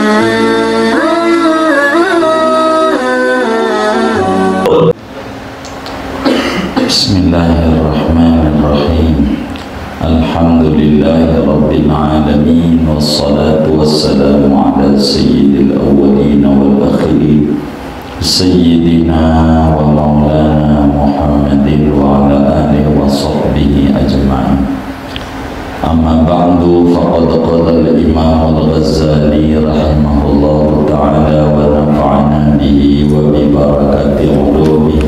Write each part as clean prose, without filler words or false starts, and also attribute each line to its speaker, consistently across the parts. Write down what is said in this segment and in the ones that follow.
Speaker 1: Bismillahirrahmanirrahim. Alhamdulillahi rabbil alamin, wassalatu wassalamu ala sayyidil awwalin wal akhirin, sayyidina wa maulana Muhammadin wa ala alihi wa sahbihi ajma'in. Amma ba'du, faqad qala al-imam al-Ghazali rahimahullahu ta'ala wa nafa'ana bihi wa bi barakati ulumihi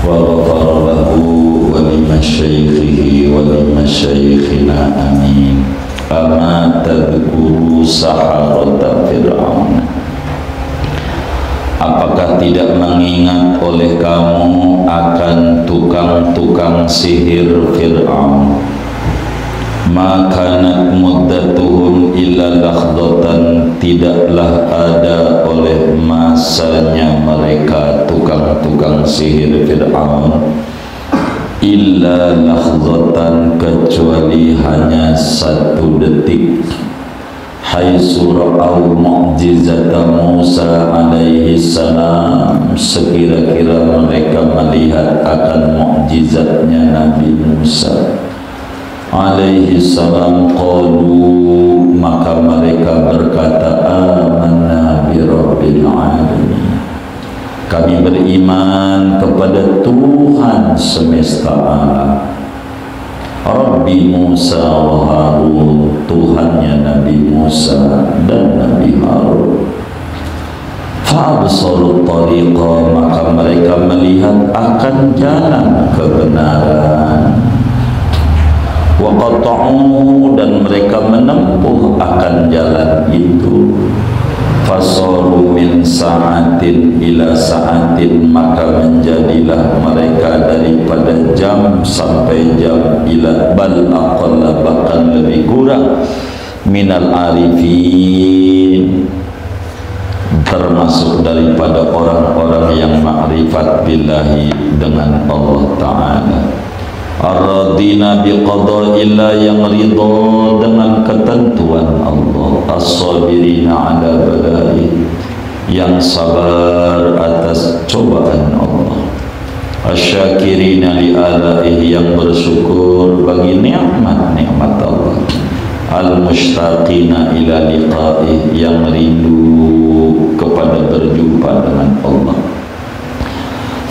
Speaker 1: wa ghafara lahu wa limasyaikhihi wa limasyaikhina amin. Ama tadhkuru saharata Fir'aun, apakah tidak mengingat oleh kamu akan tukang-tukang sihir Fir'aun? Maka muddatuhum illa lakhdatan, tidaklah ada oleh masanya mereka tukang-tukang sihir Fir'aun, illa lakhdatan, kecuali hanya satu detik. Haitsu ra'au mu'jizata Musa alaihi salam, sekira-kira mereka melihat akan mukjizatnya Nabi Musa alaihi salam, qalu, maka mereka berkata, amanna bi rabbil alamin, kami beriman kepada Tuhan semesta alam. Rabbi Musa wa Harun, Tuhannya Nabi Musa dan Nabi Harun. Fa'absaru tariqa, maka mereka melihat akan jalan kebenaran. Wa qata'u, dan mereka menempuh akan jalan itu. Fasaru min sa'atin ila sa'atin, maka menjadilah mereka daripada jam sampai jam, ila bal aqalla, bahkan lebih kurang, minal arifin, termasuk daripada orang-orang yang ma'rifat billahi, dengan Allah Ta'ala. Ar-radina biqada'illah, yang ridha dengan ketentuan Allah. As-sabirina ala balai, yang sabar atas cobaan Allah. Asyakirina li alaihi, yang bersyukur bagi nikmat-nikmat Allah. Al-mushtaqina ila liqa'ih, yang rindu kepada berjumpa dengan Allah.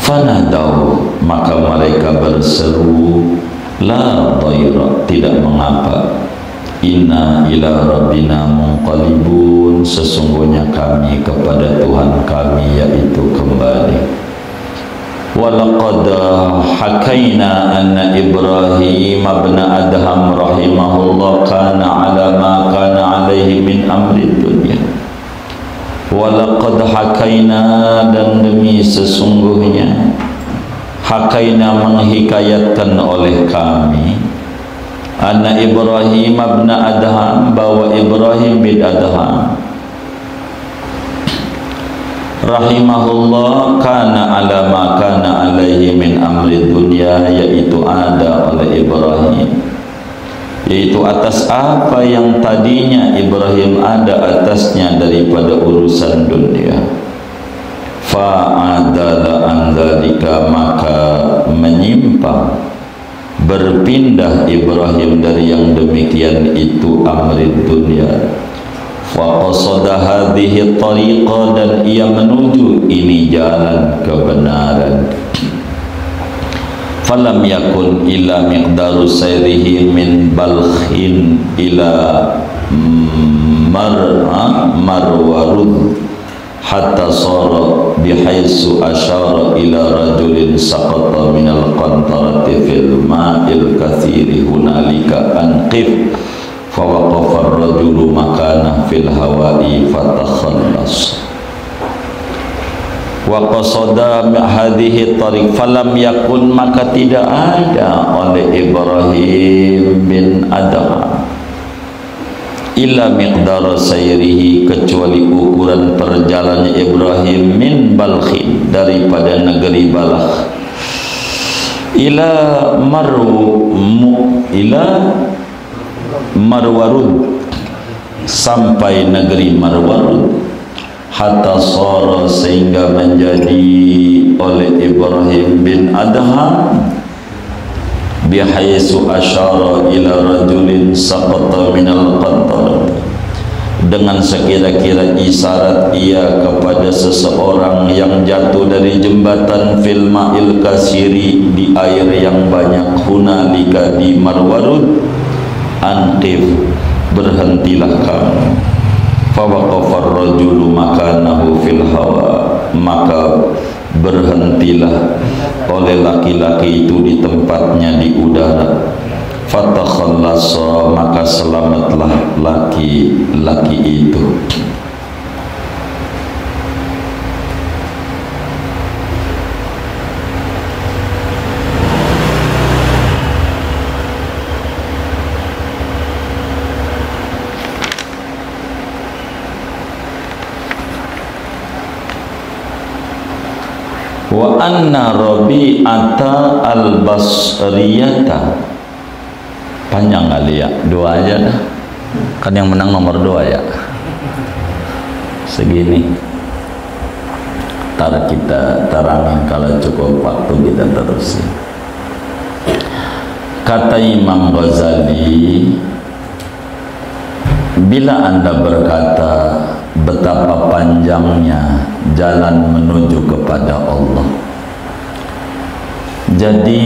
Speaker 1: Fanadau, maka mereka berseru, la dhaira, tidak mengapa, inna ila rabbina munqalibun, sesungguhnya kami kepada Tuhan kami, yaitu kembali. Walaqad hakaina anna Ibrahim ibn Adham rahimahullah kana ala ma kana alaihi min amri dunya. Walaqad hakaina, dan demi sesungguhnya, hakaina menghikayatkan oleh kami, anna Ibrahim ibn Adham, bahwa Ibrahim bin Adham rahimahullah kana ala ma kana alaihi min amri dunya, yaitu ada oleh Ibrahim, yaitu atas apa yang tadinya Ibrahim ada atasnya daripada urusan dunia. Fa'adala an dzalika, maka menyimpang, berpindah Ibrahim dari yang demikian itu, amri dunia. Wa qasada hadhihi tariqa, dan ia menuju ini jalan kebenaran. Falam yakun illa miqdaru sayrihi min balkhin ila marwarud, hatta sara bihaitsu asyara ila rajulin saqata minal qantarati fil ma'il katsiri hunalika anqif, fawaqafa ar-rajulu makana fil hawa'i fatakhallas. Wa qasada hadhihi tariq, falam yakun, maka tidak ada oleh Ibrahim bin Adham illa miqdar sayrihi, kecuali ukuran perjalanan Ibrahim, min Balkhin, daripada negeri Balakh, ila Marwarud, sampai negeri Marwarud, hatta sara sehingga menjadi oleh Ibrahim bin Adham bihaisu asyara ila rajulin saqata minal qattar, dengan sekira-kira isyarat ia kepada seseorang yang jatuh dari jembatan fil ma'il kasiri, di air yang banyak, hunalika di Marwarud, anqif berhentilah kamu, fawaqafar rajulu makanahu fil hawa, maka berhentilah oleh laki-laki itu di tempatnya di udara, fatakhallasa maka selamatlah laki-laki itu. Wa anna Rabi'ata al-Basriyata, panjang kali ya, dua aja dah, kan yang menang nomor 2 ya, segini ntar kita terangin kalau cukup waktu kita terusin. Kata Imam Ghazali, bila Anda berkata betapa panjangnya jalan menuju kepada Allah, jadi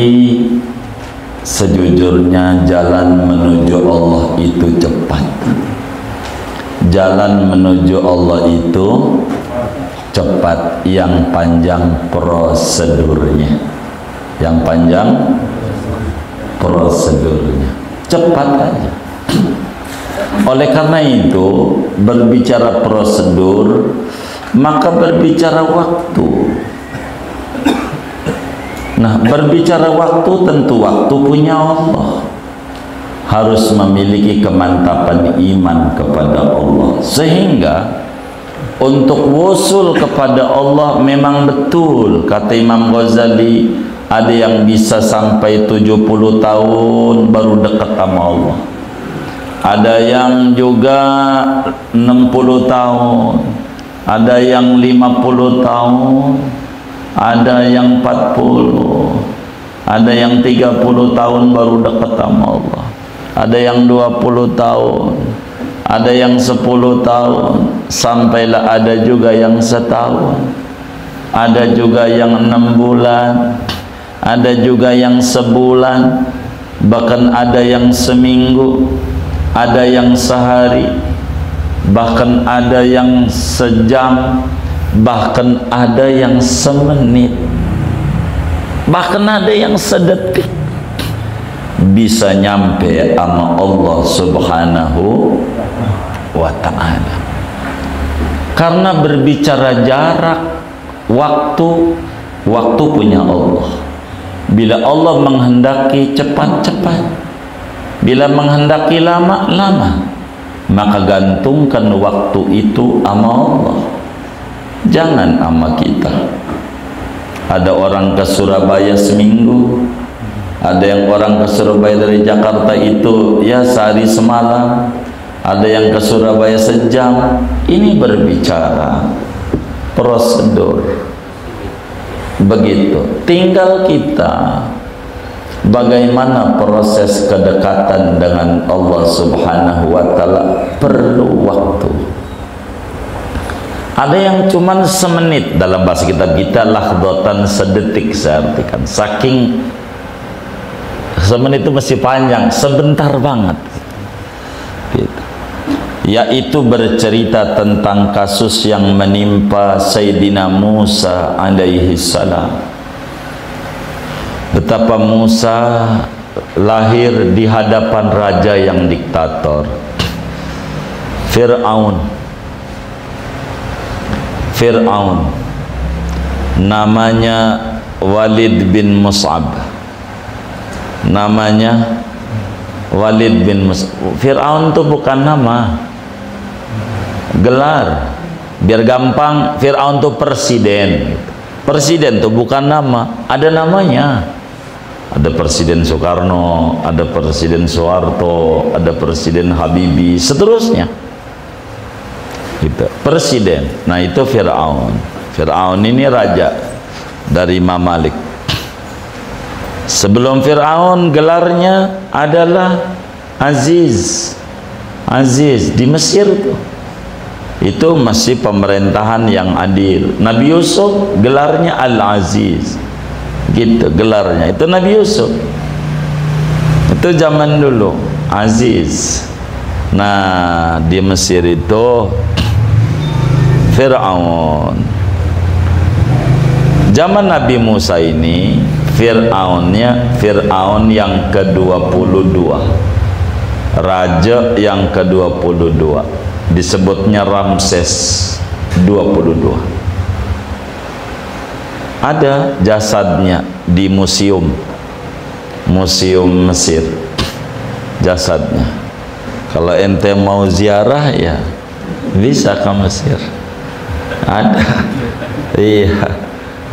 Speaker 1: sejujurnya jalan menuju Allah itu cepat. Jalan menuju Allah itu cepat, yang panjang prosedurnya. Yang panjang prosedurnya, cepat aja. Oleh karena itu, berbicara prosedur, maka berbicara waktu. Nah, berbicara waktu, tentu waktu punya Allah. Harus memiliki kemantapan iman kepada Allah, sehingga untuk wusul kepada Allah memang betul kata Imam Ghazali, ada yang bisa sampai 70 tahun baru dekat sama Allah, ada yang juga 60 tahun, ada yang 50 tahun, ada yang 40, ada yang 30 tahun baru dekat sama Allah, ada yang 20 tahun, ada yang 10 tahun, sampailah ada juga yang setahun, ada juga yang 6 bulan, ada juga yang sebulan, bahkan ada yang seminggu, ada yang sehari, bahkan ada yang sejam, bahkan ada yang semenit, bahkan ada yang sedetik bisa nyampe sama Allah Subhanahu wa ta'ala. Karena berbicara jarak, waktu punya Allah. Bila Allah menghendaki cepat-cepat, bila menghendaki lama-lama, maka gantungkan waktu itu sama Allah, jangan sama kita. Ada orang ke Surabaya seminggu, ada yang orang ke Surabaya dari Jakarta itu ya sehari semalam, ada yang ke Surabaya sejam. Ini berbicara prosedur. Begitu. Tinggal kita bagaimana proses kedekatan dengan Allah Subhanahu wa ta'ala, perlu waktu. Ada yang cuman semenit, dalam bahasa kita lahdatan, sedetik saya artikan. Saking semenit itu mesti panjang, sebentar banget gitu. Yaitu bercerita tentang kasus yang menimpa Sayyidina Musa alaihi salam. Betapa Musa lahir di hadapan raja yang diktator, Fir'aun. Namanya Walid bin Mus'ab. Namanya Walid bin Mus'ab. Fir'aun itu bukan nama, gelar. Biar gampang, Fir'aun itu presiden. Presiden itu bukan nama, ada namanya. Ada Presiden Soekarno, ada Presiden Soeharto, ada Presiden Habibie, seterusnya. gitu. Presiden. Nah itu Fir'aun. Fir'aun ini raja dari Mamalik. Sebelum Fir'aun gelarnya adalah Aziz. Aziz di Mesir tuh. Itu masih pemerintahan yang adil. Nabi Yusuf gelarnya Al-Aziz. Gitu gelarnya. Itu Nabi Yusuf. Itu zaman dulu Aziz. Nah, di Mesir itu Fir'aun. Zaman Nabi Musa ini Fir'aunnya Fir'aun yang ke-22. Raja yang ke-22. Disebutnya Ramses 22. Ada jasadnya di museum Mesir, jasadnya. Kalau ente mau ziarah ya bisa ke Mesir, ada. Iya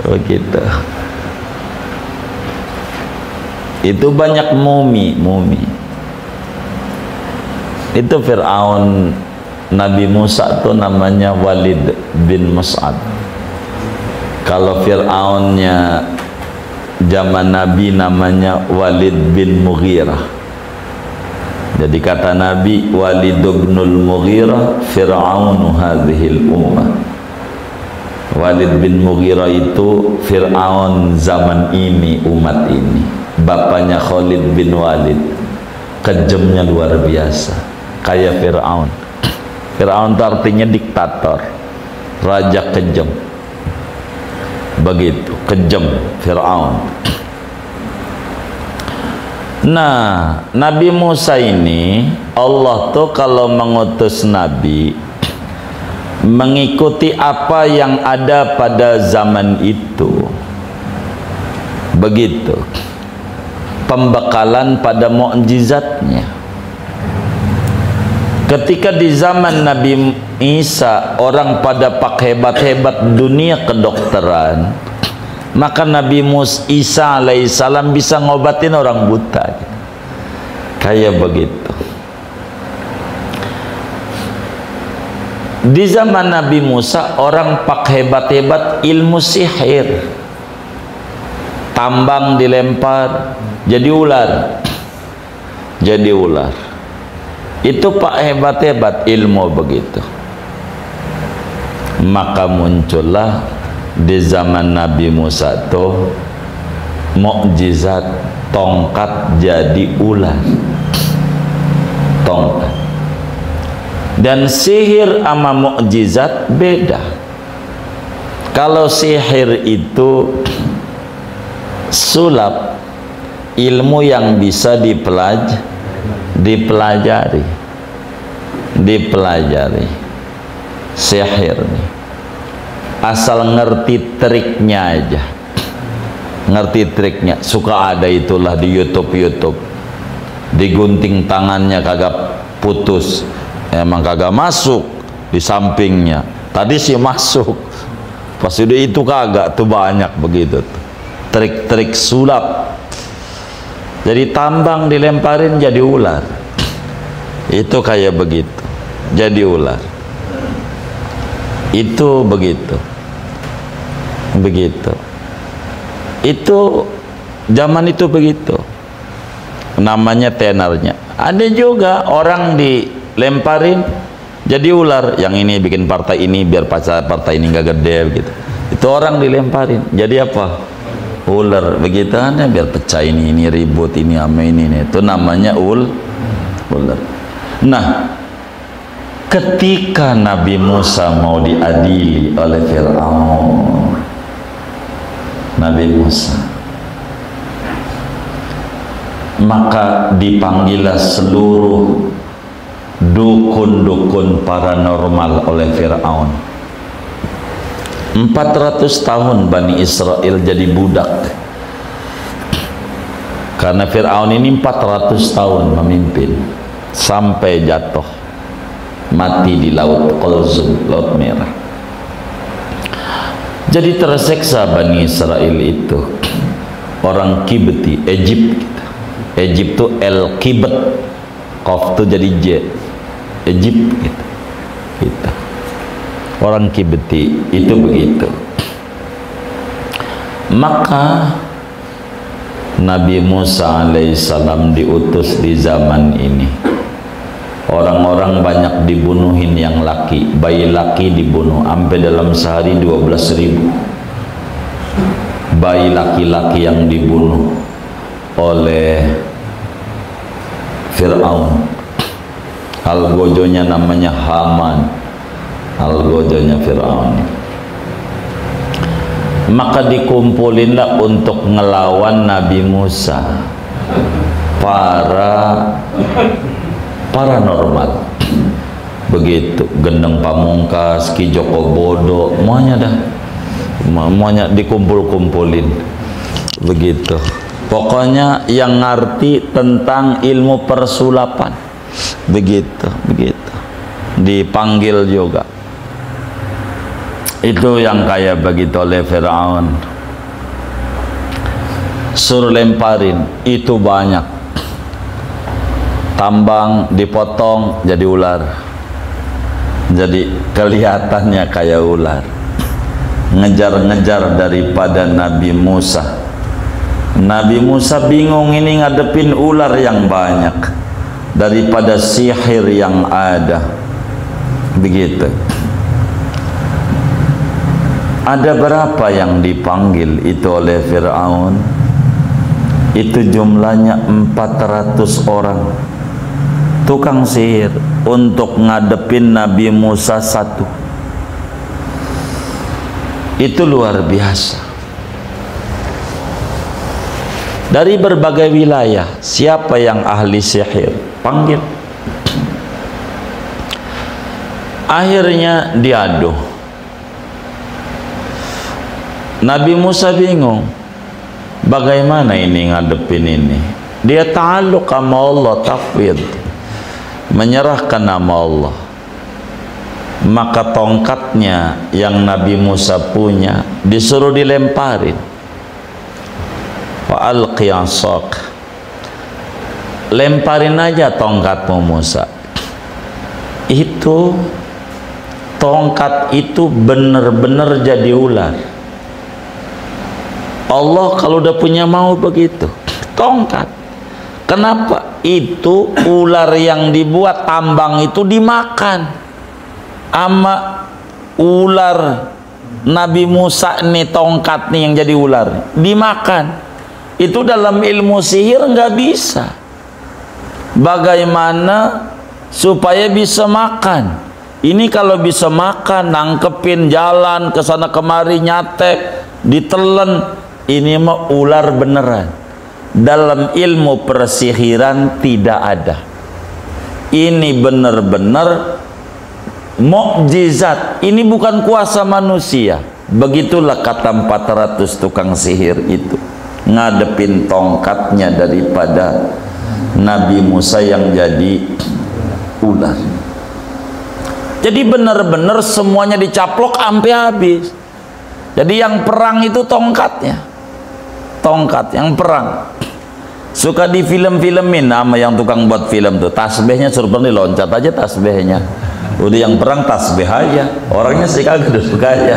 Speaker 1: begitu. Itu banyak mumi. Itu Fir'aun Nabi Musa itu namanya Walid bin Mus'ab. Kalau Fir'aunnya zaman Nabi namanya Walid bin Mughirah. Jadi kata Nabi, Walid bin Mughirah Fir'aunu hadhil ummah. Walid bin Mughirah itu Fir'aun zaman ini, umat ini. Bapaknya Khalid bin Walid. Kejamnya luar biasa, kayak Fir'aun. Fir'aun itu artinya diktator, raja kejam. Begitu, kejam Fir'aun. Nah, Nabi Musa ini Allah tuh kalau mengutus Nabi mengikuti apa yang ada pada zaman itu. Begitu. Pembekalan pada mukjizatnya. Ketika di zaman Nabi Isa orang pada pak hebat-hebat dunia kedokteran, maka Nabi Isa alaihissalam bisa ngobatin orang buta. Kayak begitu. Di zaman Nabi Musa orang pak hebat-hebat ilmu sihir. Tambang dilempar jadi ular. Jadi ular. Itu pak hebat-hebat ilmu begitu. Maka muncullah di zaman Nabi Musa itu mukjizat tongkat jadi ular. Tongkat. Dan sihir sama mukjizat beda. Kalau sihir itu sulap, ilmu yang bisa dipelajari. Sihir nih asal ngerti triknya aja, ngerti triknya. Suka ada itulah di YouTube digunting tangannya kagak putus, emang kagak masuk di sampingnya, tadi sih masuk pas udah itu kagak tuh. Banyak begitu tuh trik-trik sulap. Jadi tambang dilemparin jadi ular. Itu kayak begitu, jadi ular. Itu begitu. Itu zaman itu begitu. Namanya tenarnya. Ada juga orang dilemparin jadi ular. Yang ini bikin partai ini biar partai ini nggak gede gitu. Itu orang dilemparin jadi apa? Ular. Begitu kan biar pecah ini ribut ini sama ini. Itu namanya ular. Nah, ketika Nabi Musa mau diadili oleh Fir'aun, Nabi Musa, maka dipanggillah seluruh dukun-dukun paranormal oleh Fir'aun. 400 tahun Bani Israel jadi budak. Karena Fir'aun ini 400 tahun memimpin sampai jatuh mati di laut Qulzum, laut merah. Jadi terseksa Bani Israel itu orang Kibti, Egypt. Egypt itu El Kibt, Qaf itu jadi J, Egypt gitu. orang Kibti itu begitu. Maka Nabi Musa alaihissalam diutus di zaman ini. Orang-orang banyak dibunuhin yang laki, bayi laki dibunuh sampai dalam sehari 12.000 bayi laki-laki yang dibunuh oleh Fir'aun. Algojonya namanya Haman, algojonya Fir'aun. Maka dikumpulinlah untuk ngelawan Nabi Musa paranormal begitu, Gendeng Pamungkas, Ki Joko Bodo, semuanya dikumpul-kumpulin begitu. Pokoknya yang ngerti tentang ilmu persulapan begitu dipanggil juga. Itu yang kayak begitu oleh Fir'aun. Suruh lemparin, itu banyak. Tambang dipotong jadi ular. Jadi kelihatannya kayak ular. Ngejar-ngejar daripada Nabi Musa. Nabi Musa bingung ini ngadepin ular yang banyak daripada sihir yang ada. Begitu. Ada berapa yang dipanggil itu oleh Fir'aun? Itu jumlahnya 400 orang tukang sihir untuk ngadepin Nabi Musa satu. Itu luar biasa. Dari berbagai wilayah, siapa yang ahli sihir? Panggil. Akhirnya diadu. Nabi Musa bingung, bagaimana ini ngadepin ini. Dia ta'alluq sama Allah, tafwid, menyerahkan nama Allah. Maka tongkatnya yang Nabi Musa punya disuruh dilemparin. Wa alqi 'asak, lemparin aja tongkatmu Musa. Itu tongkat itu benar-benar jadi ular. Allah kalau udah punya mau begitu, tongkat. Kenapa? Itu ular yang dibuat tambang itu dimakan sama ular Nabi Musa nih, tongkat nih yang jadi ular dimakan. Itu dalam ilmu sihir nggak bisa. Bagaimana supaya bisa makan? Ini kalau bisa makan, nangkepin jalan ke sana kemari, nyatek, ditelen. Ini mah ular beneran. Dalam ilmu persihiran tidak ada. Ini benar-benar mukjizat. Ini bukan kuasa manusia. Begitulah kata 400 tukang sihir itu, ngadepin tongkatnya daripada Nabi Musa yang jadi ular. Jadi benar-benar semuanya dicaplok sampai habis. Jadi yang perang itu tongkatnya. Tongkat yang perang. Suka di film-filmin nama yang tukang buat film tuh, tasbihnya suruh perang diloncat aja tasbihnya. Udah yang perang tasbih aja. Orangnya sih kagak suka aja.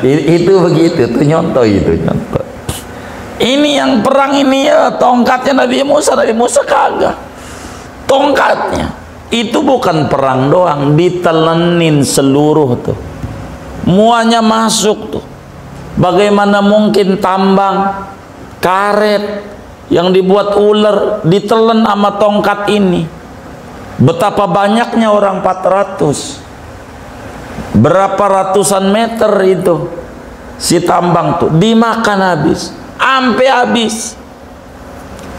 Speaker 1: Itu begitu tuh, nyontoh itu nyontoh. Ini yang perang ini ya tongkatnya Nabi Musa kagak. Tongkatnya itu bukan perang doang, ditelenin seluruh tuh. Muanya masuk tuh. Bagaimana mungkin tambang karet yang dibuat ular ditelen sama tongkat ini? Betapa banyaknya orang 400. Berapa ratusan meter itu si tambang tuh dimakan habis, sampai habis.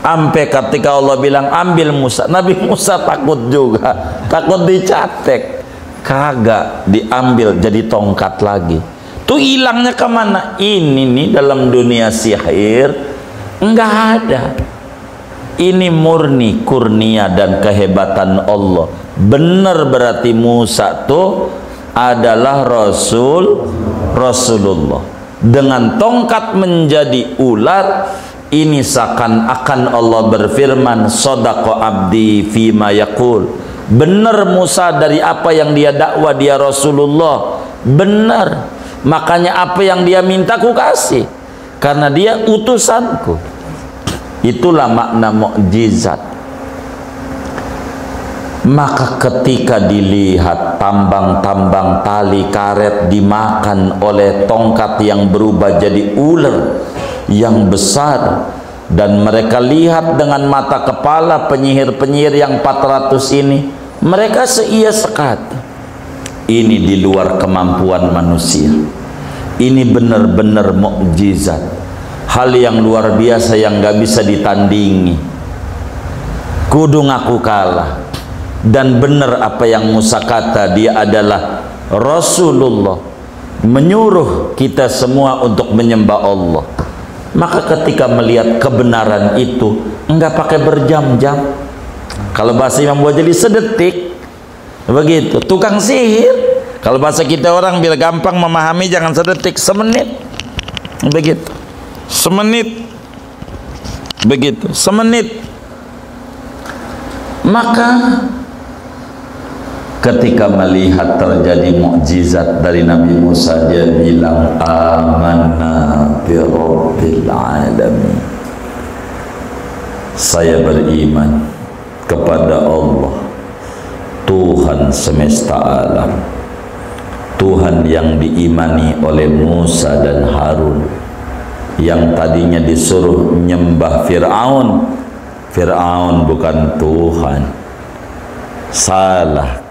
Speaker 1: Sampai ketika Allah bilang ambil Musa, Nabi Musa takut juga, takut dicatek. Kagak diambil, jadi tongkat lagi. Tuh hilangnya kemana? Ini nih dalam dunia sihir enggak ada. Ini murni kurnia dan kehebatan Allah. Benar berarti Musa tuh adalah Rasulullah. Dengan tongkat menjadi ular, ini seakan-akan Allah berfirman, sadaqa abdi fima yaqul. Benar Musa dari apa yang dia dakwah, dia Rasulullah. benar. Makanya apa yang dia minta ku kasih, karena dia utusanku. Itulah makna mukjizat. Maka ketika dilihat tambang-tambang tali karet dimakan oleh tongkat yang berubah jadi ular yang besar, dan mereka lihat dengan mata kepala penyihir-penyihir yang 400 ini, mereka seia sekata, ini di luar kemampuan manusia. Ini benar-benar mukjizat, hal yang luar biasa yang gak bisa ditandingi. Kudu ngaku kalah. Dan benar apa yang Musa kata, dia adalah Rasulullah, menyuruh kita semua untuk menyembah Allah. Maka ketika melihat kebenaran itu, enggak pakai berjam-jam. Kalau bahasa Imam Ghazali sedetik, begitu. Tukang sihir, kalau bahasa kita orang biar gampang memahami, jangan sedetik, semenit, begitu. Semenit, begitu, semenit. Maka ketika melihat terjadi mukjizat dari Nabi Musa, dia bilang, amanna bi rabbil alamin. Saya beriman kepada Allah, Tuhan semesta alam. Tuhan yang diimani oleh Musa dan Harun, yang tadinya disuruh nyembah Fir'aun. Fir'aun bukan Tuhan. Salah.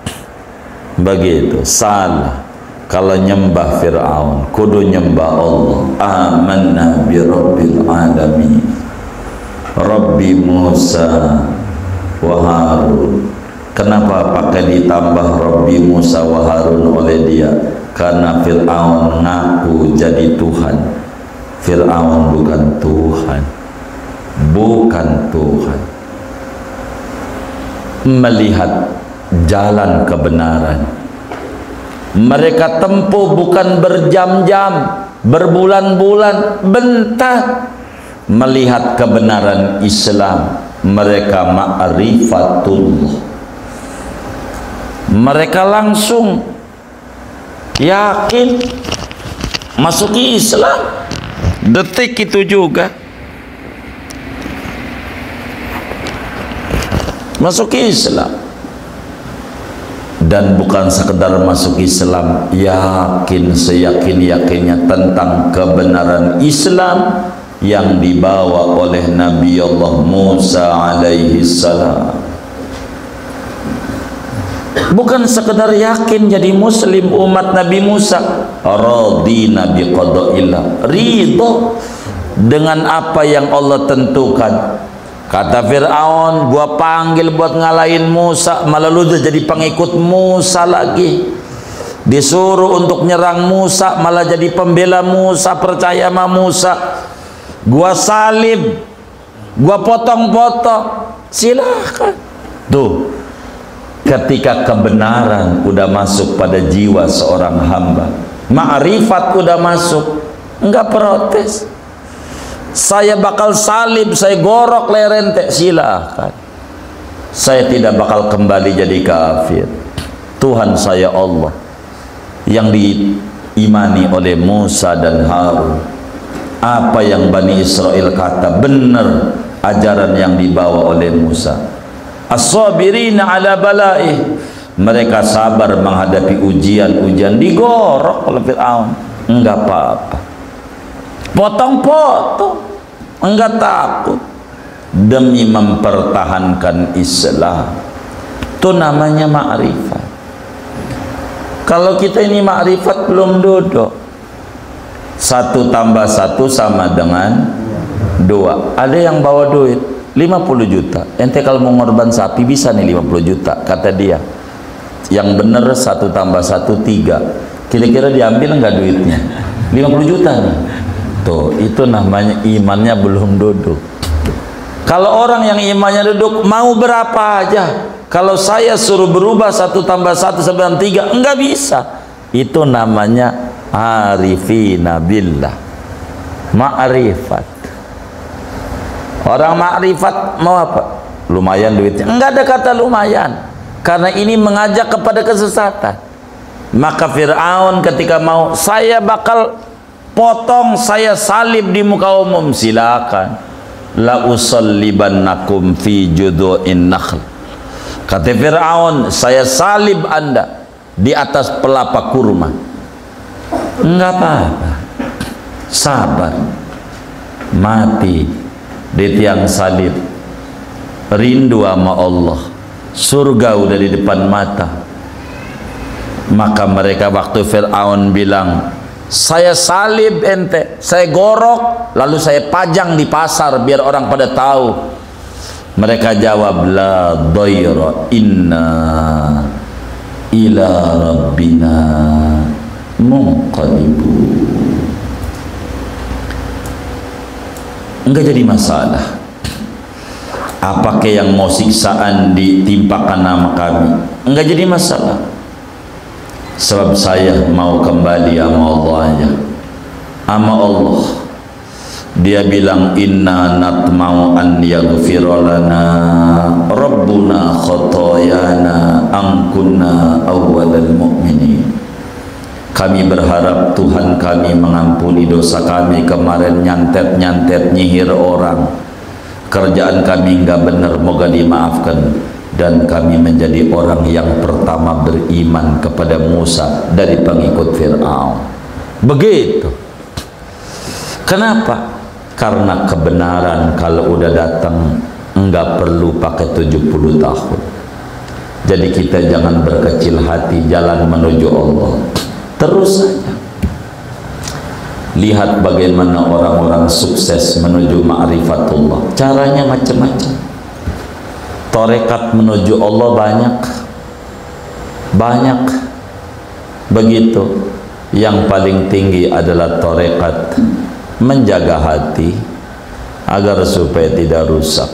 Speaker 1: Begitu, salah. Kalau nyembah Fir'aun, kudu nyembah Allah. Amanna bi rabbil alamin, Rabbi Musa wa Harun. Kenapa pakai ditambah Rabbi Musa wa Harun oleh dia? Karena Fir'aun ngaku jadi Tuhan. Fir'aun bukan Tuhan, bukan Tuhan. Melihat jalan kebenaran, mereka tempuh bukan berjam-jam, berbulan-bulan, bentar. Melihat kebenaran Islam, mereka ma'rifatullah. Mereka langsung yakin masuki Islam. Detik itu juga masuki Islam. Dan bukan sekedar masuk Islam, yakin seyakin-yakinnya tentang kebenaran Islam yang dibawa oleh Nabi Allah Musa alaihi salam. Bukan sekedar yakin jadi muslim umat Nabi Musa, radina bi qada'illah, ridho dengan apa yang Allah tentukan. Kata Fir'aun, gua panggil buat ngalahin Musa, malah lu udah jadi pengikut Musa lagi. Disuruh untuk nyerang Musa, malah jadi pembela Musa, percaya sama Musa. Gua salib, gua potong-potong, silahkan. Tuh, ketika kebenaran udah masuk pada jiwa seorang hamba, ma'rifat udah masuk, enggak protes. Saya bakal salib, saya gorok leher ente, silahkan. Saya tidak bakal kembali jadi kafir. Tuhan saya Allah yang diimani oleh Musa dan Harun. Apa yang Bani Israel kata benar, ajaran yang dibawa oleh Musa. As-sabirina ala bala'ih, mereka sabar menghadapi ujian-ujian. Digorok oleh Fir'aun, enggak apa-apa. Potong-potong, enggak takut, demi mempertahankan Islam. Itu namanya ma'rifat. Kalau kita ini ma'rifat belum duduk. 1 tambah 1 sama dengan 2. Ada yang bawa duit 50 juta. Ente kalau mau ngorban sapi bisa nih 50 juta, kata dia. Yang bener 1 tambah 1 3. Kira-kira diambil enggak duitnya? 50 juta nih. Tuh, itu namanya imannya belum duduk. Kalau orang yang imannya duduk, mau berapa aja. Kalau saya suruh berubah 1 tambah 1 sama 3, enggak bisa. Itu namanya arifina billah, ma'rifat. Orang ma'rifat mau apa? Lumayan duitnya. Enggak ada kata lumayan, karena ini mengajak kepada kesesatan. Maka Fir'aun ketika mau, saya bakal potong, saya salib di muka umum. Silakan. La usallibannakum fi judu'in nakhl. Kata Fir'aun, saya salib Anda di atas pelapa kurma. Enggak apa-apa, sabar. Mati di tiang salib, rindu sama Allah, surga udah di depan mata. Maka mereka waktu Fir'aun bilang, saya salib ente, saya gorok, lalu saya pajang di pasar biar orang pada tahu. Mereka jawab, la dhaira, inna ila rabbina munqalibun. Enggak jadi masalah. Apakah yang mau siksaan ditimpakan nama kami? Enggak jadi masalah. Sebab saya mau kembali sama Allah aja. Sama Allah. Dia bilang, inna natma'u an yaghfira lana rabbuna khotoyana an kunna awwalal mu'minin. Kami berharap Tuhan kami mengampuni dosa kami kemarin nyantet-nyantet nyihir orang. Kerjaan kami enggak benar, moga dimaafkan. Dan kami menjadi orang yang pertama beriman kepada Musa dari pengikut Fir'aun. Begitu. Kenapa? Karena kebenaran kalau udah datang enggak perlu pakai 70 tahun. Jadi kita jangan berkecil hati, jalan menuju Allah terus saja. Lihat bagaimana orang-orang sukses menuju ma'rifatullah, caranya macam-macam. Tarekat menuju Allah banyak begitu. Yang paling tinggi adalah tarekat menjaga hati agar supaya tidak rusak.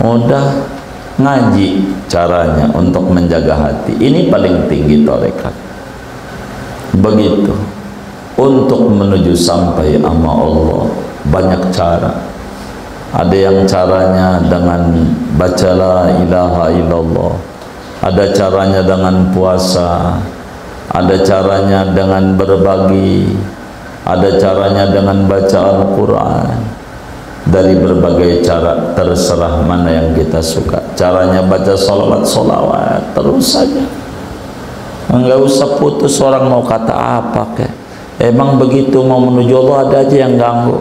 Speaker 1: Udah ngaji caranya untuk menjaga hati, ini paling tinggi tarekat. Begitu. Untuk menuju sampai sama Allah banyak cara. Ada yang caranya dengan baca la ilaha illallah, ada caranya dengan puasa, ada caranya dengan berbagi, ada caranya dengan baca Al-Quran. Dari berbagai cara, terserah mana yang kita suka. Caranya baca solawat terus saja, enggak usah putus. Orang mau kata apa kek, emang begitu mau menuju Allah ada aja yang ganggu.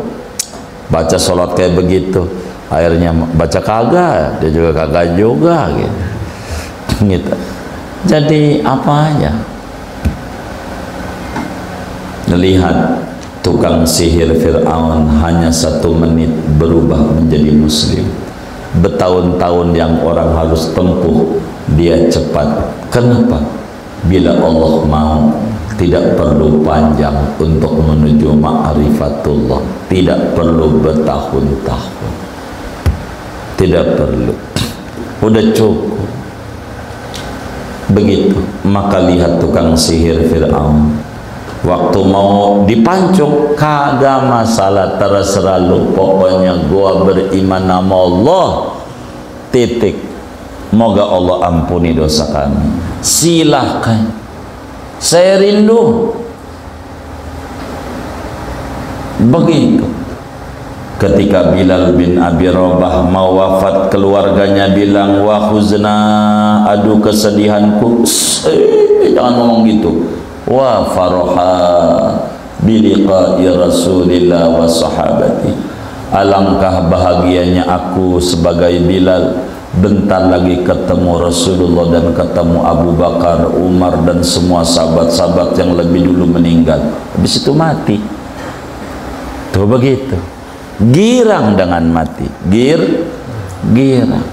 Speaker 1: Baca sholat kayak begitu, akhirnya baca kagak, dia juga kagak juga gitu. Jadi apa aja. Lihat tukang sihir Fir'aun hanya 1 menit berubah menjadi muslim. Bertahun-tahun yang orang harus tempuh, dia cepat. Kenapa? Bila Allah mau, tidak perlu panjang untuk menuju ma'rifatullah, tidak perlu bertahun-tahun, tidak perlu, udah cukup. Begitu. Maka lihat tukang sihir Fir'aun, waktu mau dipancung, kagak masalah, terserah lu, pokoknya gua beriman nama Allah, titik. Moga Allah ampuni dosa kami. Silahkan, saya rindu. Begitu. Ketika Bilal bin Abi Rabah mau wafat, keluarganya bilang, wa huzna, aduh kesedihanku. Jangan ngomong gitu. Wa faraha biliqa'i Rasulillah wa sahabati. Alangkah bahagianya aku sebagai Bilal, bentar lagi ketemu Rasulullah dan ketemu Abu Bakar, Umar dan semua sahabat-sahabat yang lebih dulu meninggal. Habis itu mati. Tuh begitu. Girang dengan mati. Girang.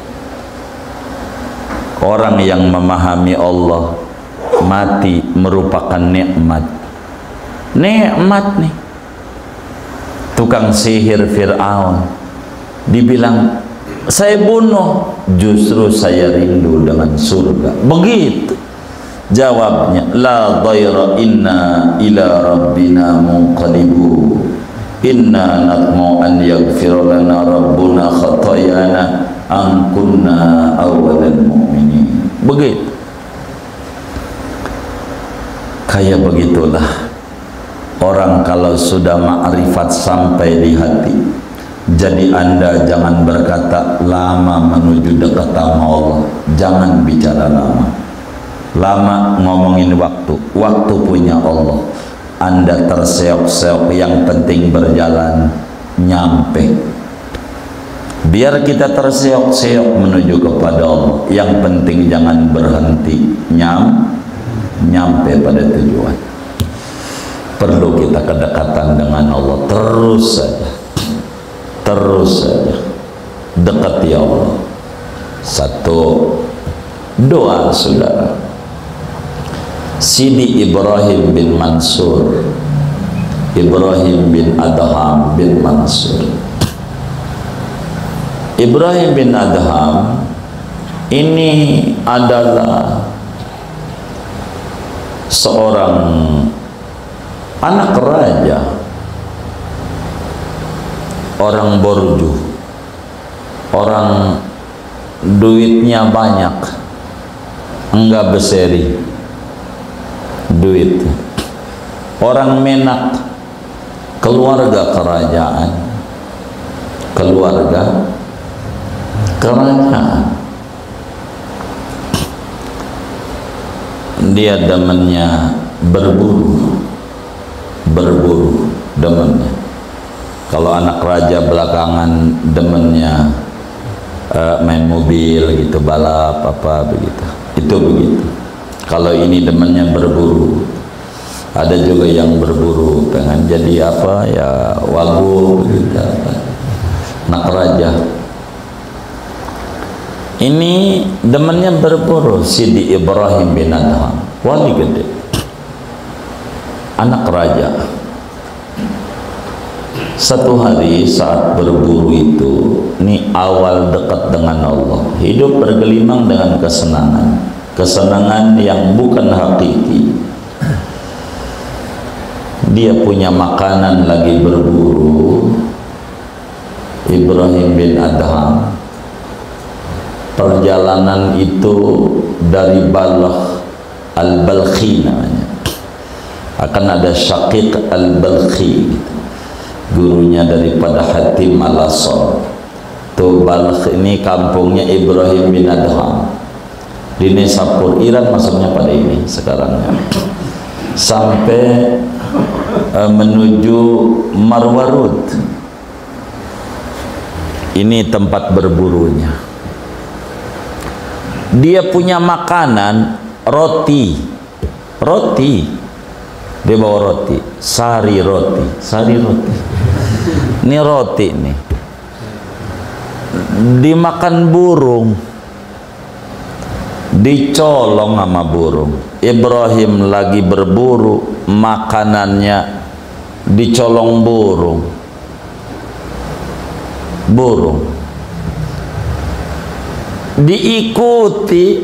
Speaker 1: Orang yang memahami Allah, mati merupakan nikmat. Nikmat nih. Tukang sihir Fir'aun dibilang, saya bunuh, justru saya rindu dengan surga. Begitu jawabnya, la dhaira, inna ila rabbina munqalibu, inna natma'u an yaghfira lana rabbuna khatayana an kunna awwalal mu'minin. Begitu. Kayak begitulah orang kalau sudah ma'rifat sampai di hati. Jadi Anda jangan berkata lama menuju dekat sama Allah. Jangan bicara lama. Lama ngomongin waktu. Waktu punya Allah. Anda terseok-seok, yang penting berjalan nyampe. Biar kita terseok-seok menuju kepada Allah. Yang penting jangan berhenti. Nyampe pada tujuan. Perlu kita kedekatan dengan Allah. Terus saja dekati Allah. Satu, doa saudara. Sidi Ibrahim bin Mansur, Ibrahim bin Adham bin Mansur. Ibrahim bin Adham ini adalah seorang anak raja, orang borju, orang duitnya banyak, enggak berseri duit, orang Menak, keluarga kerajaan. Dia demennya berburu demennya. Kalau anak raja belakangan demennya main mobil gitu, balap apa begitu. Itu begitu. Kalau ini demennya berburu. Ada juga yang berburu pengen jadi apa ya, wagub gitu, anak raja. Ini demennya berburu. Sidi Ibrahim bin Adham, wali gede, anak raja. Satu hari saat berburu itu, ini awal dekat dengan Allah, hidup bergelimang dengan kesenangan yang bukan hakiki. Dia punya makanan lagi berburu. Ibrahim bin Adham, perjalanan itu dari Balkh, Al-Balkhi namanya. Akan ada Syaqiq Al-Balkhi, gurunya daripada Hatim Al-Asad. Tuh Balkh ini kampungnya Ibrahim bin Adham. Di Nisapur, Iran masuknya pada ini sekarangnya. Sampai menuju Marwarud. Ini tempat berburunya. Dia punya makanan roti. Dia bawa roti, sari roti. Ini roti nih. Dimakan burung. Dicolong sama burung. Ibrahim lagi berburu, makanannya dicolong burung. Diikuti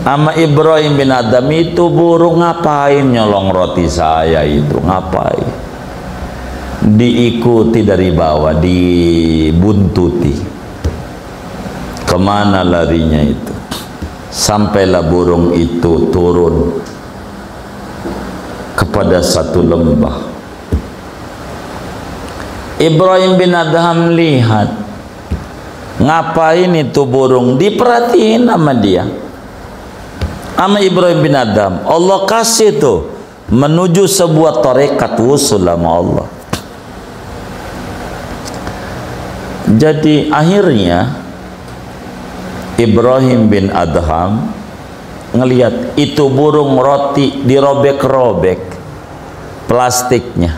Speaker 1: sama Ibrahim bin Adham, itu burung ngapain nyolong roti saya itu, ngapain? Diikuti dari bawah, dibuntuti. Kemana larinya itu? Sampailah burung itu turun kepada satu lembah. Ibrahim bin Adham lihat, ngapain itu burung? Diperhatiin sama dia, sama Ibrahim bin Adham. Allah kasih tuh menuju sebuah tarekat wusul sama Allah. Jadi akhirnya Ibrahim bin Adham ngelihat itu burung roti dirobek-robek plastiknya.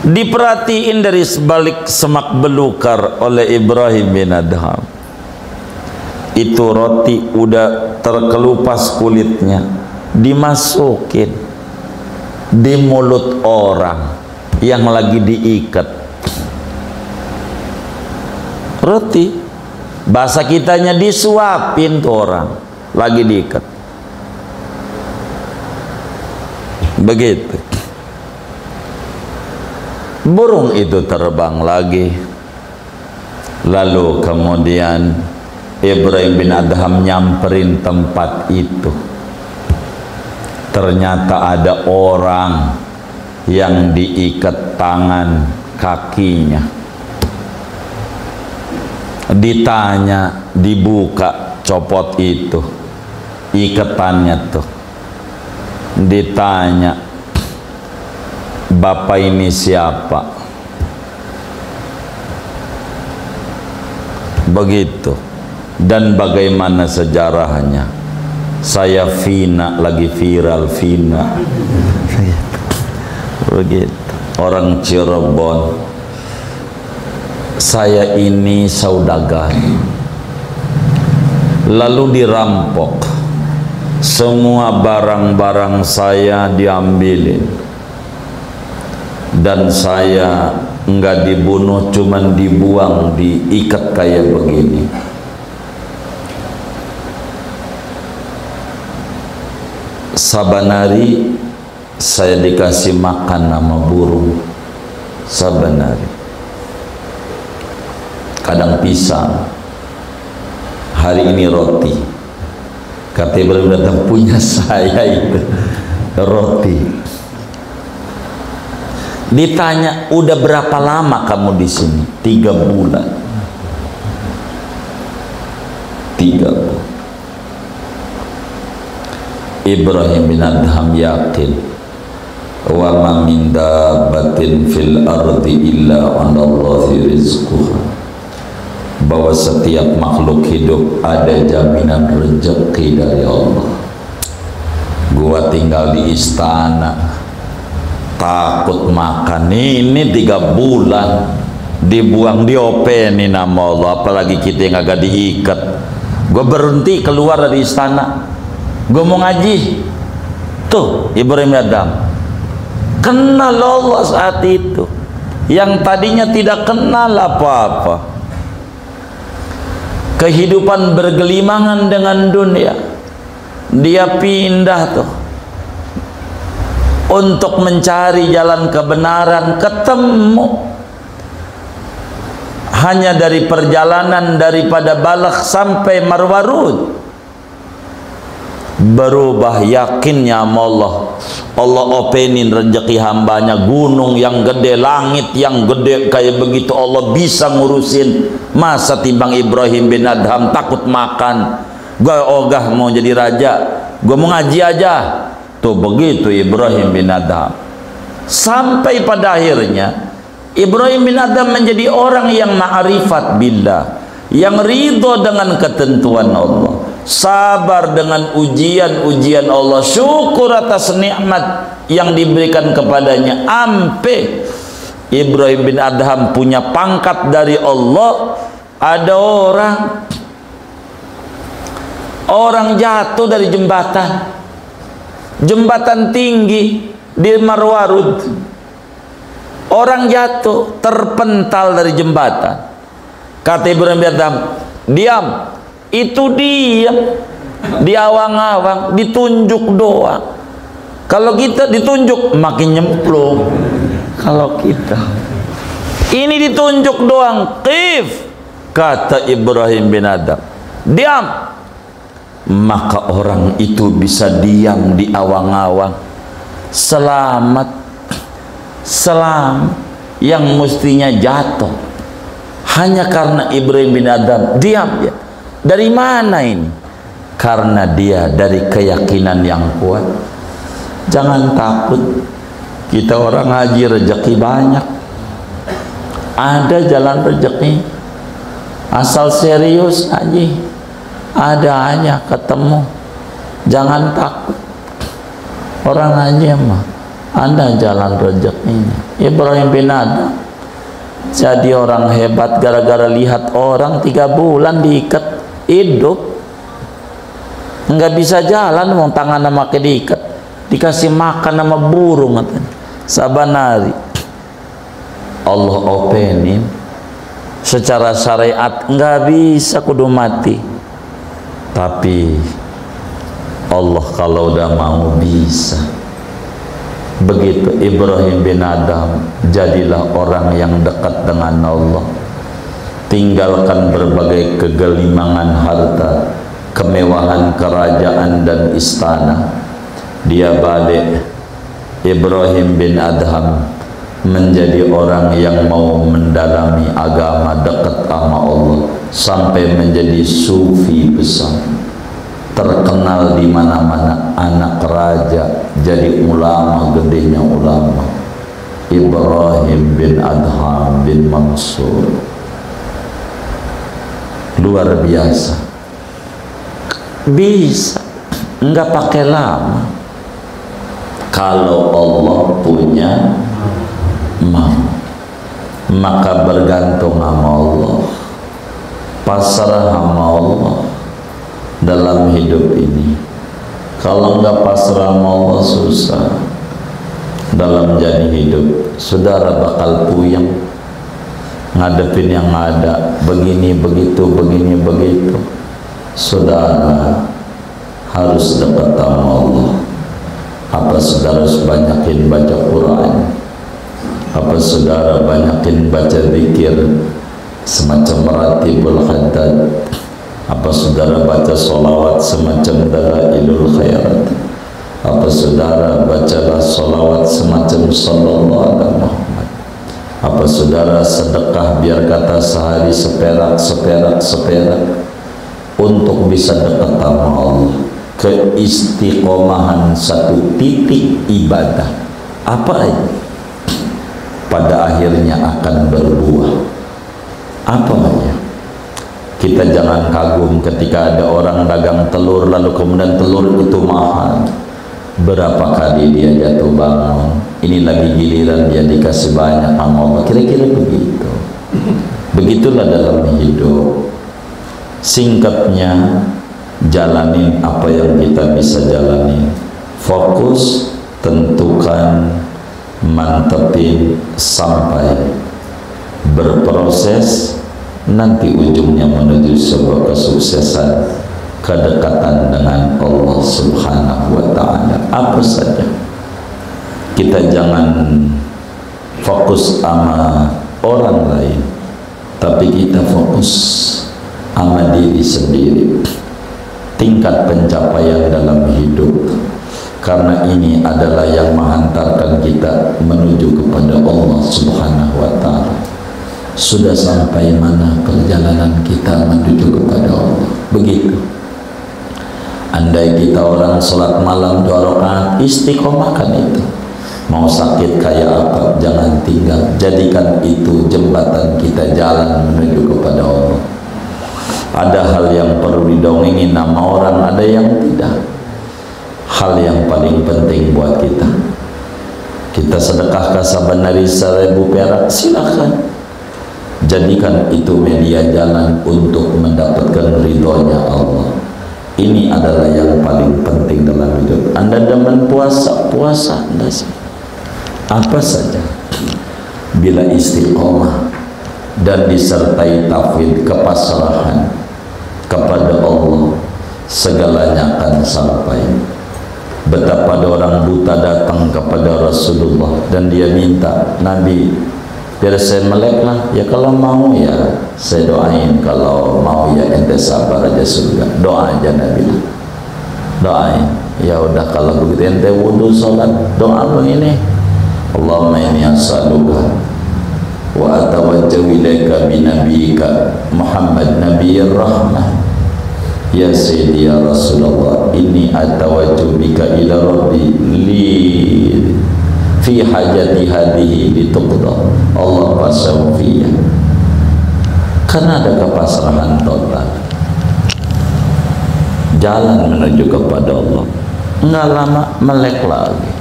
Speaker 1: Diperhatiin dari sebalik semak belukar oleh Ibrahim bin Adham. Itu roti udah terkelupas kulitnya, dimasukin di mulut orang yang lagi diikat. Roti, bahasa kitanya disuapin tuh orang lagi diikat. Begitu. Burung itu terbang lagi. Lalu kemudian Ibrahim bin Adham nyamperin tempat itu. ternyata ada orang yang diikat tangan kakinya. Ditanya, dibuka, copot itu ikatannya tuh. Ditanya, bapak ini siapa? Begitu. Dan bagaimana sejarahnya? Saya Vina, lagi viral Vina. Begitu. Orang Cirebon. Saya ini saudagar, lalu dirampok, semua barang-barang saya diambilin, dan saya enggak dibunuh, cuman dibuang, diikat kayak begini. Saban hari saya dikasih makan sama burung, saban hari. Kadang pisang, hari ini roti. Katanya baru datang punya saya itu roti. Ditanya, udah berapa lama kamu di sini? 3 bulan. 3 bulan. Ibrahim bin Adham yakin, wa ma min dabbatin fil ardi illa 'ala Allahi rizquha, bahwa setiap makhluk hidup ada jaminan rezeki dari Allah. Gua tinggal di istana, takut makan ini 3 bulan dibuang, diopenin nama Allah, apalagi kita yang agak diikat. Gua berhenti keluar dari istana, gua mau ngaji. Tuh Ibrahim Adam kenal Allah saat itu, yang tadinya tidak kenal apa-apa. Kehidupan bergelimangan dengan dunia, dia pindah tuh untuk mencari jalan kebenaran. Ketemu hanya dari perjalanan daripada Balakh sampai Marwarud, berubah yakinnya sama Allah. Allah openin rezeki hambanya, gunung yang gede, langit yang gede kayak begitu Allah bisa ngurusin. Masa timbang Ibrahim bin Adham takut makan, gua ogah mau jadi raja, gua mau ngaji aja. Tuh begitu Ibrahim bin Adham, sampai pada akhirnya Ibrahim bin Adham menjadi orang yang ma'rifat billah, yang ridho dengan ketentuan Allah, sabar dengan ujian-ujian Allah, syukur atas nikmat yang diberikan kepadanya. Ampe Ibrahim bin Adham punya pangkat dari Allah. Ada orang jatuh dari jembatan tinggi di Marwarud. Orang jatuh, terpental dari jembatan. Kata Ibrahim bin Adham, diam. Itu diam, diawang-awang, ditunjuk doang. Kalau kita ditunjuk makin nyemplung. Kalau kita ini ditunjuk doang, qif, kata Ibrahim bin Adham, diam. Maka orang itu bisa diam di awang-awang, selamat. Yang mestinya jatuh hanya karena Ibrahim bin Adham diam ya. Dari mana ini? Karena dia dari keyakinan yang kuat. Jangan takut, kita orang haji rezeki banyak, ada jalan rezeki, asal serius haji, ada aja ketemu. Jangan takut, orang haji mah ada jalan rezekinya. Ibrahim bin Adham jadi orang hebat gara-gara lihat orang 3 bulan diikat hidup, nggak bisa jalan, mau tangan sama diikat, dikasih makan sama burung. Saban hari Allah openin secara syariat, nggak bisa, kudu mati. Tapi Allah kalau udah mau bisa. Begitu Ibrahim bin Adham jadilah orang yang dekat dengan Allah, tinggalkan berbagai kegelimangan harta, kemewahan kerajaan dan istana, dia balik. Ibrahim bin Adham menjadi orang yang mau mendalami agama, dekat sama Allah, sampai menjadi sufi besar, terkenal di mana-mana, anak raja, jadi ulama, gedenya ulama. Ibrahim bin Adham bin Mansur, luar biasa. Bisa, enggak pakai lama. Kalau Allah punya mau, maka bergantung sama Allah, pasrah sama Allah dalam hidup ini. Kalau enggak pasrah sama Allah, susah dalam jadi hidup. Saudara bakal puyeng ngadepin yang ada, begini begitu, begini begitu. Saudara harus dekat sama Allah. Apa saudara banyakin baca Quran? Apa saudara banyakin baca zikir semacam Ratibul Haddad? Apa saudara baca solawat semacam Dalailul Khairat? Apa saudara bacalah solawat semacam Sallallahu Alaihi Muhammad? Apa saudara sedekah biar kata sehari seperak untuk bisa dekat sama Allah? Keistiqomahan satu titik ibadah apa aja pada akhirnya akan berbuah. Apa aja. Kita jangan kagum ketika ada orang dagang telur lalu kemudian telur itu mahal. Berapa kali dia jatuh bangun, ini lagi giliran dia dikasih banyak sama Allah. Kira-kira begitu. Begitulah dalam hidup. Singkatnya, jalanin apa yang kita bisa jalanin. Fokus, tentukan, mantepin sampai berproses, nanti ujungnya menuju sebuah kesuksesan, kedekatan dengan Allah Subhanahu wa ta'ala. Apa saja, kita jangan fokus sama orang lain, tapi kita fokus sama diri sendiri. Tingkat pencapaian dalam hidup, karena ini adalah yang menghantarkan kita menuju kepada Allah Subhanahu wa ta'ala. Sudah sampai mana perjalanan kita menuju kepada Allah? Begitu. Andai kita orang sholat malam 2 rakaat, istiqomahkan itu. Mau sakit kayak apa, jangan tinggal. Jadikan itu jembatan kita jalan menuju kepada Allah. Ada hal yang perlu didongengin nama orang, ada yang tidak. Hal yang paling penting buat kita, kita sedekahkan saban hari 1000 perak, silakan. Jadikan itu media jalan untuk mendapatkan ridhonya Allah. Ini adalah yang paling penting dalam hidup. Anda demen puasa, puasa Anda apa saja. Bila istiqomah dan disertai tauhid, kepasrahan kepada Allah, segalanya akan sampai. Betapa ada orang buta datang kepada Rasulullah dan dia minta, Nabi, biar saya melek lah. Ya kalau mau ya saya doain, kalau mau ya ente sabar aja surga. Doa aja Nabi, doain. Ya udah kalau begitu ente wudu sholat, doa begini, Allahumma inni as'aluka wa atawajjahu ilaika bi nabiyyika Muhammad nabiyyir rahmah, ya sayyidi ya Rasulullah, inni atawajjahu bika ila rabbi li fi hajati hadihi dituqda Allah pasawfiyah. Karena ada kepasrahan total, jalan menuju kepada Allah. Enggak lama melek lagi.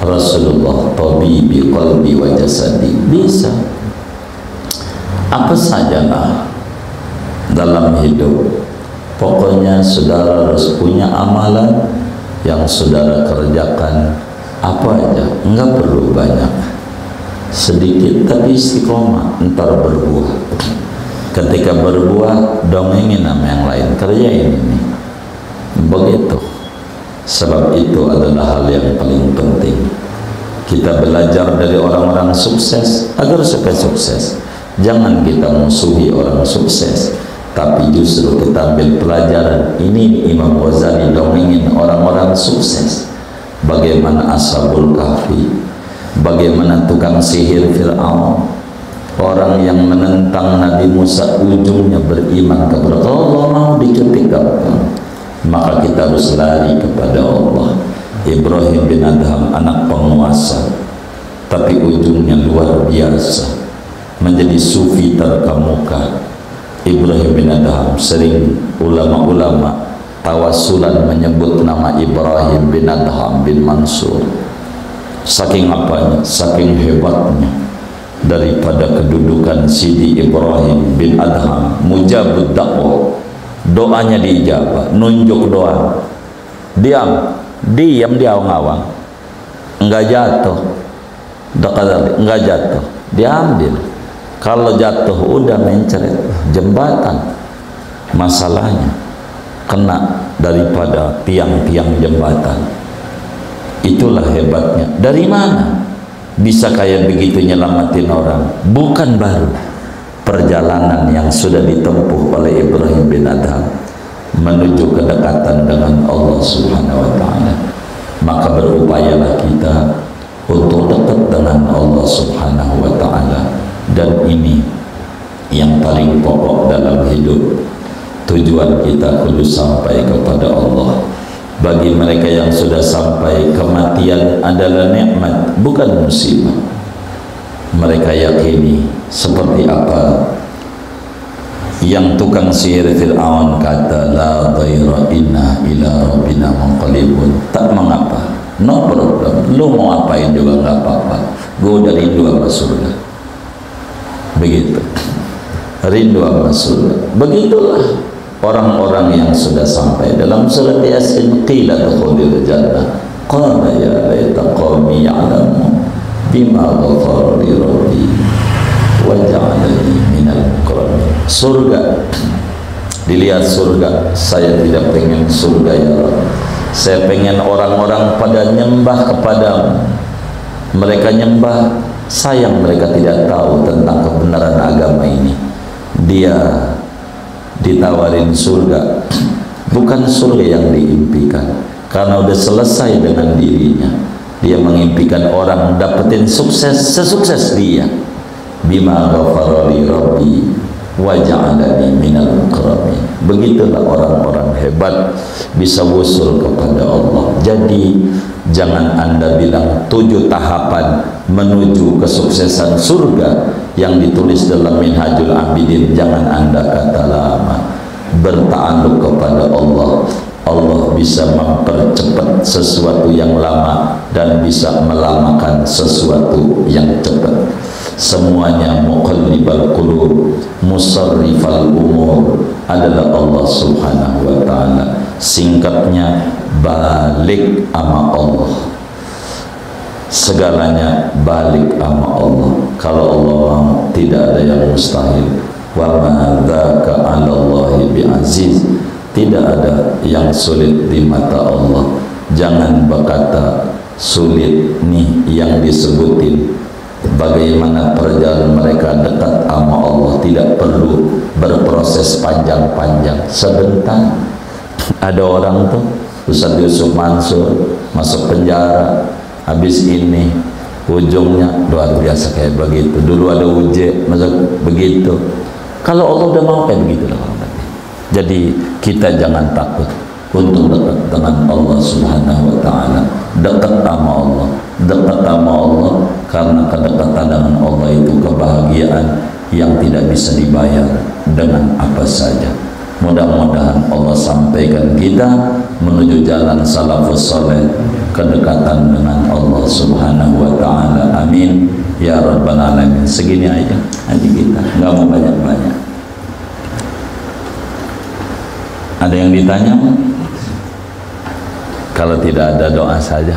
Speaker 1: Rasulullah tabibi qalbi wa jasadi, bisa apa sajalah dalam hidup. Pokoknya saudara harus punya amalan yang saudara kerjakan apa aja, enggak perlu banyak, sedikit tapi istiqomah, ntar berbuah. Ketika berbuah, dongengin sama yang lain, kerjain ini. Begitu. Sebab itu adalah hal yang paling penting. Kita belajar dari orang-orang sukses agar supaya sukses. Jangan kita musuhi orang sukses, tapi justru kita ambil pelajaran. Ini Imam Ghazali dongengin orang-orang sukses bagaimana Ashabul Kahfi, bagaimana tukang sihir Fir'aun, orang yang menentang Nabi Musa ujungnya beriman kepada Allah. Mau dicutik maka kita harus lari kepada Allah. Ibrahim bin Adham anak penguasa, tapi ujungnya luar biasa, menjadi sufi terkemuka. Ibrahim bin Adham sering ulama-ulama tawasulan menyebut nama Ibrahim bin Adham bin Mansur. Saking apanya, saking hebatnya, daripada kedudukan Sidi Ibrahim bin Adham mujabud dakwah, doanya diijabah, nunjuk doa, diam dia awang-awang, enggak jatuh, enggak jatuh, diambil. Kalau jatuh udah menceret jembatan, masalahnya kena daripada tiang-tiang jembatan. Itulah hebatnya. Dari mana bisa kayak begitu nyelamatin orang? Bukan baru perjalanan yang sudah ditempuh oleh Ibrahim bin Adham menuju kedekatan dengan Allah Subhanahu wa ta'ala. Maka berupayalah kita untuk dekat dengan Allah Subhanahu wa ta'ala. Dan ini yang paling pokok dalam hidup. Tujuan kita kudu sampai kepada Allah. Bagi mereka yang sudah sampai, kematian adalah nikmat, bukan musibah. Mereka yakini seperti apa yang tukang sihir Fir'aun kata, la dhaira inna ila rabbina munqalibun. Tak mengapa, no problem, lu mau apain juga nggak apa-apa, gue udah rindu sama surga. Begitu, rindu sama surga. Begitulah orang-orang yang sudah sampai. Dalam surat Yasin, qila dukhulil jannah qala ya laita qaumi ya'lamun bima ghafara li rabbi wa ja'alani minal mukramin. Surga, dilihat surga. Saya tidak pengen surga ya Allah, saya pengen orang-orang pada nyembah kepadamu. Mereka nyembah, sayang mereka tidak tahu tentang kebenaran agama ini. Dia ditawarin surga, bukan surga yang diimpikan, karena udah selesai dengan dirinya. Dia mengimpikan orang dapetin sukses sesukses dia. Bima ghafara li rabbi wa ja'alani minal mukramin. Begitulah orang-orang hebat, bisa wusul kepada Allah. Jadi jangan Anda bilang 7 tahapan menuju kesuksesan surga yang ditulis dalam Minhajul Abidin. Jangan Anda kata lama. Berta'alluq kepada Allah. Allah bisa mempercepat sesuatu yang lama dan bisa melamakan sesuatu yang cepat. Semuanya muqallibal qulub, musarrifal umur adalah Allah Subhanahu wa ta'ala. Singkatnya, balik ama Allah. Segalanya balik ama Allah. Kalau Allah mau, tidak ada yang mustahil. Wa ma dzaka 'ala Allahi bi'aziz. Tidak ada yang sulit di mata Allah. Jangan berkata sulit nih yang disebutin. Bagaimana perjalanan mereka dekat sama Allah, tidak perlu berproses panjang-panjang, sebentar. Ada orang tuh, Ustaz Yusuf Mansur masuk penjara, habis ini ujungnya luar biasa kayak begitu. Dulu ada UJ masuk begitu. Kalau Allah udah mau kayak begitu lah. Jadi kita jangan takut untuk dekat dengan Allah Subhanahu wa ta'ala. Dekat sama Allah, dekat sama Allah, karena kedekatan dengan Allah itu kebahagiaan yang tidak bisa dibayar dengan apa saja. Mudah-mudahan Allah sampaikan kita menuju jalan salafus saleh, kedekatan dengan Allah Subhanahu wa ta'ala. Amin ya rabbal alamin. Segini aja aja kita, nggak mau banyak-banyak. Ada yang ditanya? Kalau tidak ada, doa saja.